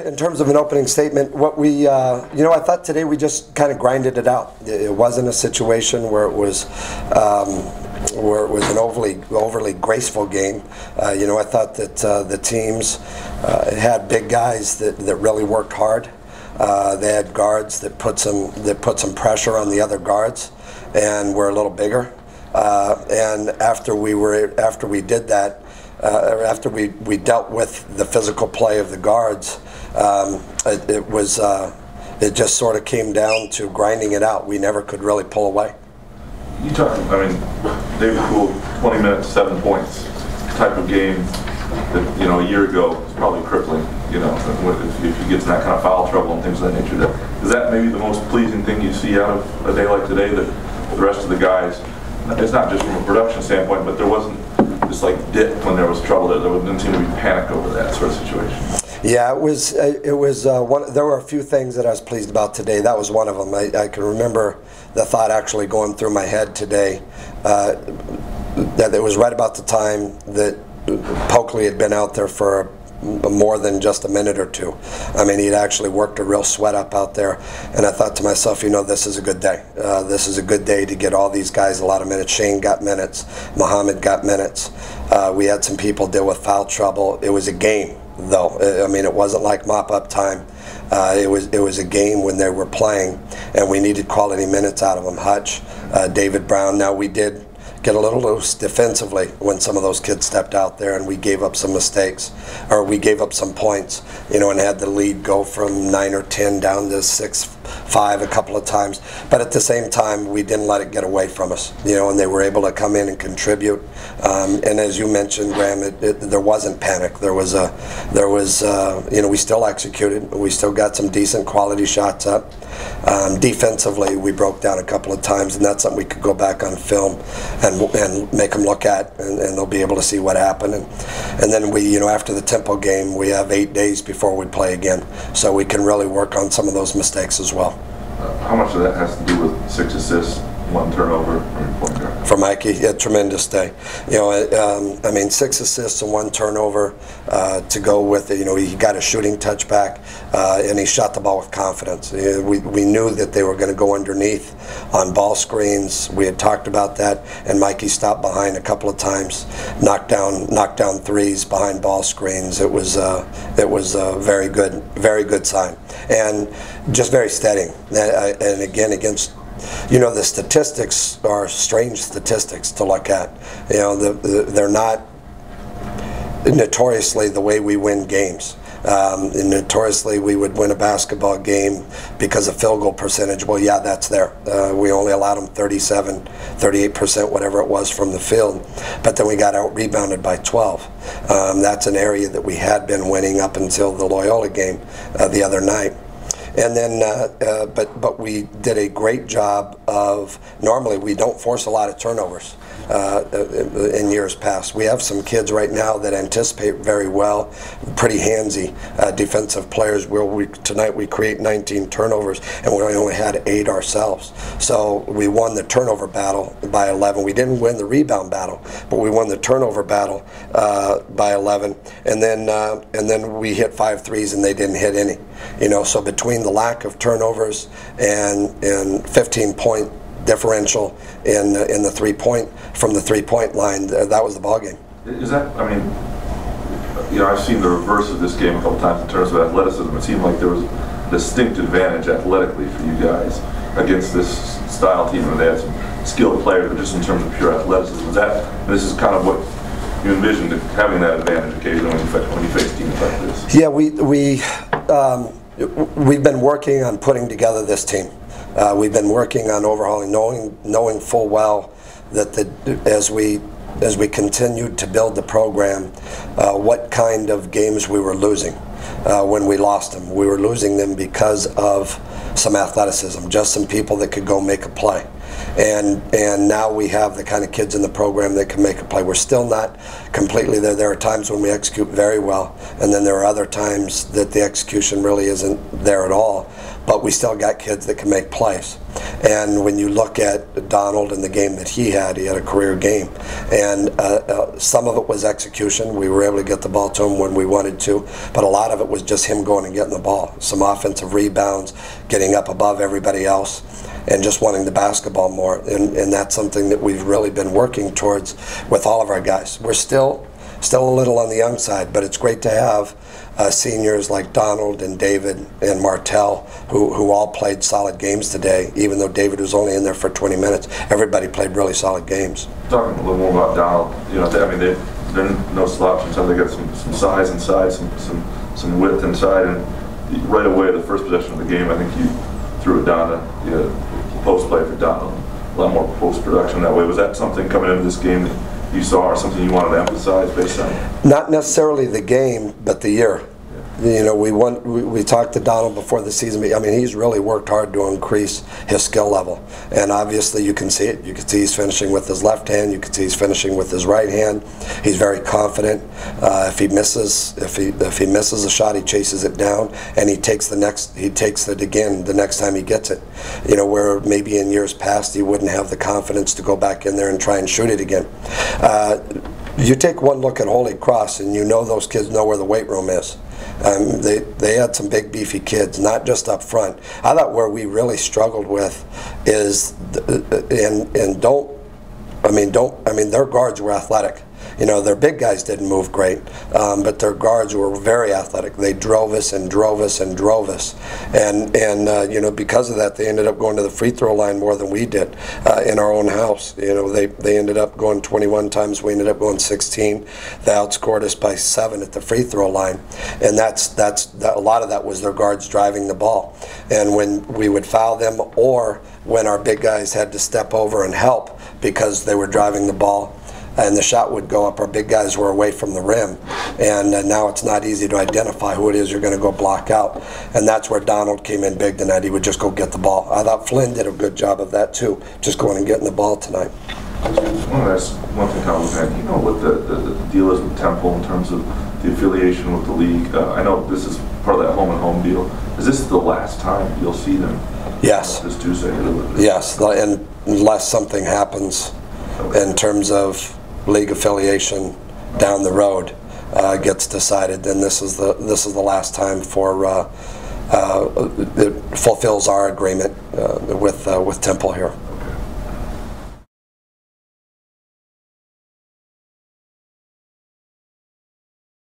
In terms of an opening statement, what we, I thought today we just kind of grinded it out. It wasn't a situation where it was an overly graceful game. I thought that the teams had big guys that really worked hard. They had guards that put some pressure on the other guards, and were a little bigger. And after we did that, after we dealt with the physical play of the guards, it just sort of came down to grinding it out. We never could really pull away. You talked, David Poole, 20 minutes, 7 points type of game that, a year ago was probably crippling, if he gets in that kind of foul trouble and things of that nature. Is that maybe the most pleasing thing you see out of a day like today, that the rest of the guys, it's not just from a production standpoint, but there wasn't this dip when there was trouble, there didn't seem to be panic over that sort of situation? Yeah, it was there were a few things that I was pleased about today. That was one of them. I can remember the thought actually going through my head today, that it was right about the time that Pokley had been out there for more than just a minute or two. He'd actually worked a real sweat up out there, and I thought to myself, this is a good day. This is a good day to get all these guys a lot of minutes. Shane got minutes, Muhammad got minutes. We had some people deal with foul trouble. It was a game, though. It wasn't like mop-up time. It was a game when they were playing, and we needed quality minutes out of them. Hutch, David Brown. Now, we did get a little loose defensively when some of those kids stepped out there, and we gave up some mistakes, or we gave up some points, and had the lead go from 9 or 10 down to 6-5 a couple of times. But at the same time, we didn't let it get away from us, and they were able to come in and contribute. And as you mentioned, Graham, there wasn't panic. We still executed. We still got some decent quality shots up. Defensively, we broke down a couple of times, and that's something we could go back on film and make them look at, and they'll be able to see what happened. And then we, after the Temple game, we have 8 days before we play again, so we can really work on some of those mistakes as well. How much of that has to do with 6 assists, 1 turnover point guard? For Mikey, yeah, tremendous day. 6 assists and 1 turnover to go with it. He got a shooting touchback, and he shot the ball with confidence. We knew that they were going to go underneath on ball screens. We had talked about that, and Mikey stopped behind a couple of times, knocked down threes behind ball screens. It was a very good sign, and just very steady. And again, against. The statistics are strange statistics to look at. They're not notoriously the way we win games. Notoriously, we would win a basketball game because of field goal percentage. Well, yeah, that's there. We only allowed them 37, 38%, whatever it was, from the field. But then we got out-rebounded by 12. That's an area that we had been winning up until the Loyola game the other night. And then, but we did a great job of, normally we don't force a lot of turnovers in years past. We have some kids right now that anticipate very well, pretty handsy defensive players. Tonight we create 19 turnovers, and we only had 8 ourselves. So we won the turnover battle by 11. We didn't win the rebound battle, but we won the turnover battle by 11. And then we hit 5 threes, and they didn't hit any. So between the lack of turnovers and 15-point differential in the 3-point from the 3-point line, that was the ball game. Is that? I've seen the reverse of this game a couple times in terms of athleticism. It seemed like there was a distinct advantage athletically for you guys against this style team, where they had some skilled players, but just in terms of pure athleticism. This is kind of what you envisioned, having that advantage occasionally when you face teams like this? Yeah, we've been working on putting together this team. We've been working on overhauling, knowing full well that as we continued to build the program, what kind of games we were losing when we lost them. We were losing them because of some athleticism, just some people that could go make a play. And now we have the kind of kids in the program that can make a play. We're still not completely there. There are times when we execute very well, and then there are other times that the execution really isn't there at all. but we still got kids that can make plays. And when you look at Donald and the game that he had a career game. And some of it was execution. We were able to get the ball to him when we wanted to, but a lot of it was just him going and getting the ball. Some offensive rebounds, getting up above everybody else, and just wanting the basketball more. And that's something that we've really been working towards with all of our guys. We're still a little on the young side, but it's great to have seniors like Donald and David and Martell who all played solid games today, even though David was only in there for 20 minutes. Everybody played really solid games. Talking a little more about Donald, you know, I mean, they're no slouch inside. They got some size inside, some width inside, and right away, the first possession of the game, I think you threw it down to post play for Donald. A lot more post production that way. Was that something coming into this game that you saw, or something you wanted to emphasize based on it? Not necessarily the game, but the year. You know, we talked to Donald before the season. I mean, he's really worked hard to increase his skill level, and obviously you can see it. You can see he's finishing with his left hand. You can see he's finishing with his right hand. He's very confident. If he misses a shot, he chases it down, and he takes it again the next time he gets it. You know, where maybe in years past he wouldn't have the confidence to go back in there and try and shoot it again. You take one look at Holy Cross, and you know those kids know where the weight room is. They had some big beefy kids, not just up front. I thought where we really struggled with is, their guards were athletic. You know, their big guys didn't move great, but their guards were very athletic. They drove us and drove us and drove us, and you know, because of that, they ended up going to the free throw line more than we did in our own house. You know, they ended up going 21 times. We ended up going 16. They outscored us by 7 at the free throw line, and that's a lot of that was their guards driving the ball. And when we would foul them, or when our big guys had to step over and help because they were driving the ball, and the shot would go up, our big guys were away from the rim, and now it's not easy to identify who it is you're going to go block out, and that's where Donald came in big tonight. He would just go get the ball. I thought Flynn did a good job of that too, just going and getting the ball tonight. I want to ask one thing, Kyle. You know what the deal is with Temple in terms of the affiliation with the league? I know this is part of that home deal. Is this the last time you'll see them? Yes. This Tuesday? Yes, and unless something happens in terms of league affiliation down the road gets decided, then this is the last time for it fulfills our agreement with Temple here.